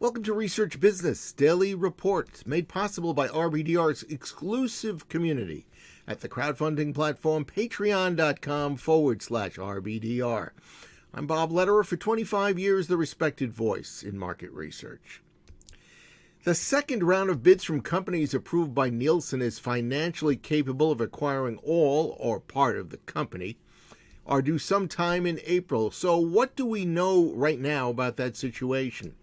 Welcome to Research Business Daily Report, made possible by RBDR's exclusive community at the crowdfunding platform patreon.com/RBDR. I'm Bob Lederer, for 25 years the respected voice in market research. The second round of bids from companies approved by Nielsen as financially capable of acquiring all or part of the company are due sometime in April. So what do we know right now about that situation?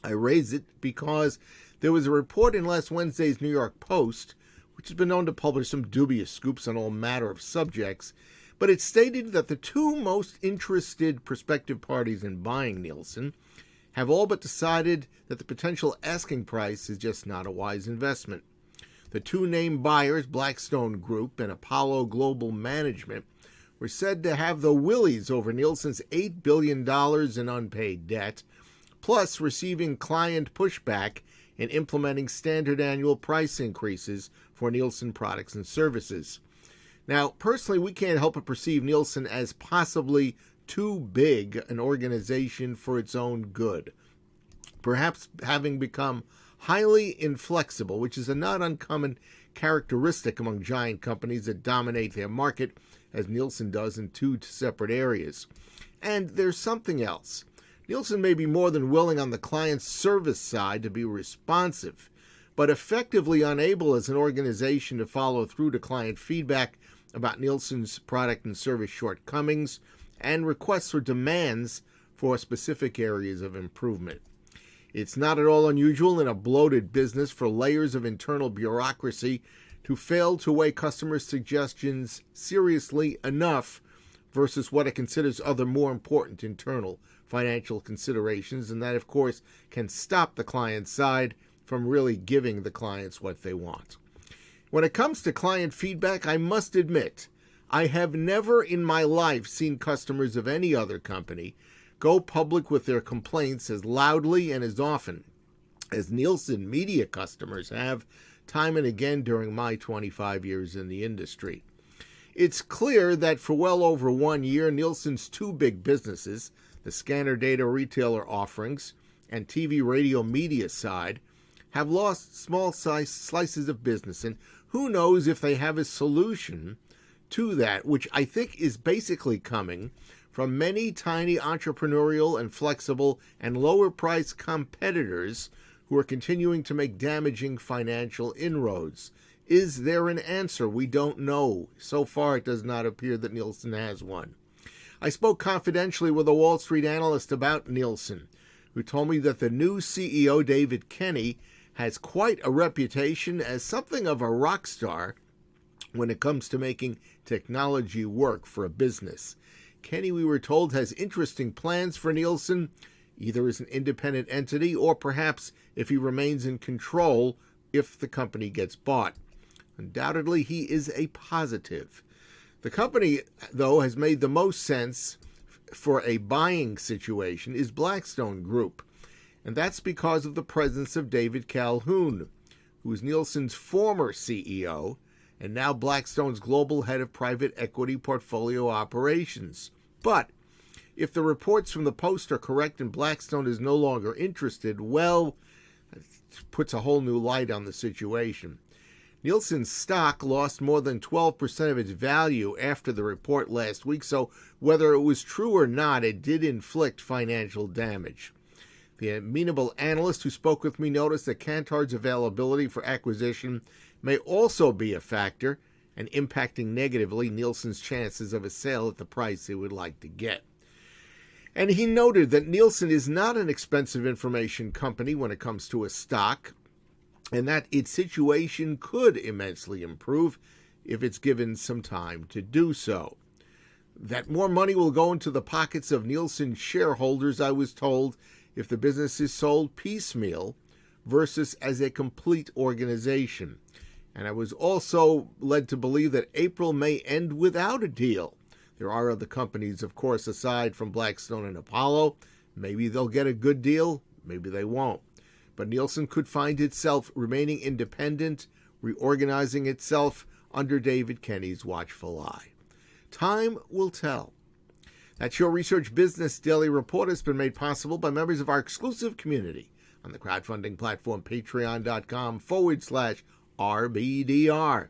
I raise it because there was a report in last Wednesday's New York Post, which has been known to publish some dubious scoops on all manner of subjects, but it stated that the two most interested prospective parties in buying Nielsen have all but decided that the potential asking price is just not a wise investment. The two named buyers, Blackstone Group and Apollo Global Management, were said to have the willies over Nielsen's $8 billion in unpaid debt, plus receiving client pushback and implementing standard annual price increases for Nielsen products and services. Now, personally, we can't help but perceive Nielsen as possibly too big an organization for its own good, perhaps having become highly inflexible, which is a not uncommon characteristic among giant companies that dominate their market, as Nielsen does in two separate areas. And there's something else. Nielsen may be more than willing on the client service side to be responsive, but effectively unable as an organization to follow through to client feedback about Nielsen's product and service shortcomings and requests or demands for specific areas of improvement. It's not at all unusual in a bloated business for layers of internal bureaucracy to fail to weigh customers' suggestions seriously enough versus what it considers other more important internal financial considerations, and that, of course, can stop the client side from really giving the clients what they want. When it comes to client feedback, I must admit, I have never in my life seen customers of any other company go public with their complaints as loudly and as often as Nielsen media customers have time and again during my 25 years in the industry. It's clear that for well over 1 year, Nielsen's two big businesses, the scanner data retailer offerings and TV radio media side, have lost small size slices of business, and who knows if they have a solution to that, which I think is basically coming from many tiny entrepreneurial and flexible and lower price competitors who are continuing to make damaging financial inroads. Is there an answer? We don't know. So far, it does not appear that Nielsen has one. I spoke confidentially with a Wall Street analyst about Nielsen, who told me that the new CEO, David Kenny, has quite a reputation as something of a rock star when it comes to making technology work for a business. Kenny, we were told, has interesting plans for Nielsen, either as an independent entity or perhaps if he remains in control if the company gets bought. Undoubtedly, he is a positive. The company, though, has made the most sense for a buying situation is Blackstone Group, and that's because of the presence of David Calhoun, who is Nielsen's former CEO and now Blackstone's global head of private equity portfolio operations. But if the reports from the Post are correct and Blackstone is no longer interested, well, it puts a whole new light on the situation. Nielsen's stock lost more than 12% of its value after the report last week, so whether it was true or not, it did inflict financial damage. The amenable analyst who spoke with me noticed that Kantar's availability for acquisition may also be a factor and impacting negatively Nielsen's chances of a sale at the price they would like to get. And he noted that Nielsen is not an expensive information company when it comes to a stock, and that its situation could immensely improve if it's given some time to do so. That more money will go into the pockets of Nielsen shareholders, I was told, if the business is sold piecemeal versus as a complete organization. And I was also led to believe that April may end without a deal. There are other companies, of course, aside from Blackstone and Apollo. Maybe they'll get a good deal, maybe they won't. But Nielsen could find itself remaining independent, reorganizing itself under David Kenny's watchful eye. Time will tell. That's your Research Business Daily Report. Has been made possible by members of our exclusive community on the crowdfunding platform patreon.com/RBDR.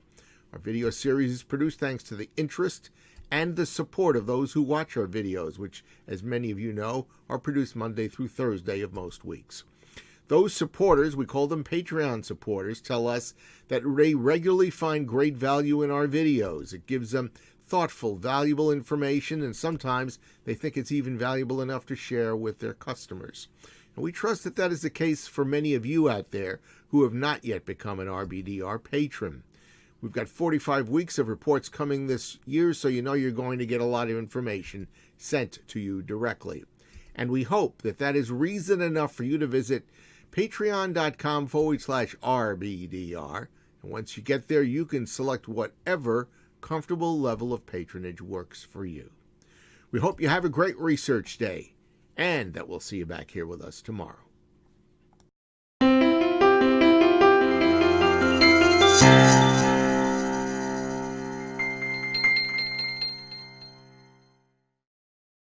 Our video series is produced thanks to the interest and the support of those who watch our videos, which, as many of you know, are produced Monday through Thursday of most weeks. Those supporters, we call them Patreon supporters, tell us that they regularly find great value in our videos. It gives them thoughtful, valuable information, and sometimes they think it's even valuable enough to share with their customers. And we trust that that is the case for many of you out there who have not yet become an RBDR patron. We've got 45 weeks of reports coming this year, so you know you're going to get a lot of information sent to you directly. And we hope that that is reason enough for you to visit patreon.com/RBDR. And once you get there, you can select whatever comfortable level of patronage works for you. We hope you have a great research day, and that we'll see you back here with us tomorrow.